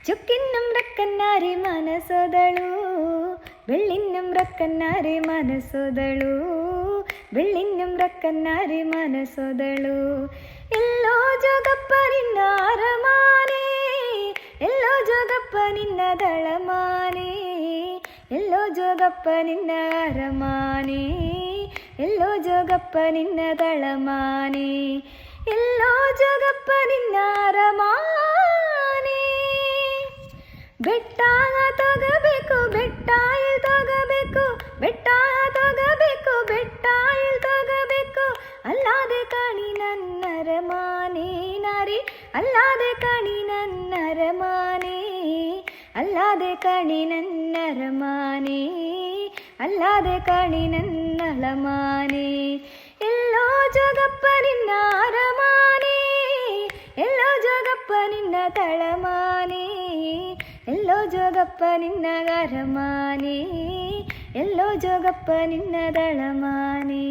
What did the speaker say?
ചുക്കിന്നും റക്കന്നാരി മനസ്സോದಳು ಬೆಳ್ಳಿನ್ನಂ ರಕ್ಕನ್ನಾರಿ ಮನಸೋದಳು ಬೆಳ್ಳಿನ್ನಂ ರಕ್ಕನ್ನಾರಿ ಮನಸೋದಳು ಎಲ್ಲೋ ಜೋಗಪ್ಪ ನಿನ್ನ ಅರಮಾನೆ ಎಲ್ಲೋ ಜೋಗಪ್ಪ ನಿನ್ನ ದಳಮಾನೆ ಎಲ್ಲೋ ಜೋಗಪ್ಪ ನಿನ್ನ ಅರಮಾನೆ ಎಲ್ಲೋ ಜೋಗಪ್ಪ ನಿನ್ನ ದಳಮಾನೆ ಎಲ್ಲೋ ಜೋಗಪ್ಪ ನಿನ್ನ ಅರಮಾನೆ ಬೆಟ್ಟ ತಗಬೇಕು ಬೆಟ್ಟ ತಗಬೇಕು ಬೆಟ್ಟ ತಗಬೇಕು ಬೆಟ್ಟ ತಗಬೇಕು ಅಲ್ಲಾದೆ ಕಾಣಿ ನನ್ನ ಅರಮಾನೆ ನಾರಿ ಅಲ್ಲಾದೆ ಕಾಣಿ ನನ್ನ ಅರಮಾನೆ ಅಲ್ಲಾದೆ ಕಾಣಿ ನನ್ನ ಅರಮಾನೆ ಅಲ್ಲಾದೆ ಕಾಣಿ ನನ್ನ ಅಳಮಾನೆ ಎಲ್ಲೋ ಜೋಗಪ್ಪ ನಿನ್ನ ಅರಮಾನೆ ಎಲ್ಲೋ ಜೋಗಪ್ಪ ನಿನ್ನ ತಳಮಾನೆ ಎಲ್ಲೋ ಜೋಗಪ್ಪ ನಿನ್ನ ಅರಮಾನೆ ಎಲ್ಲೋ ಜೋಗಪ್ಪ ನಿನ್ನ ದಳಮಾನೆ.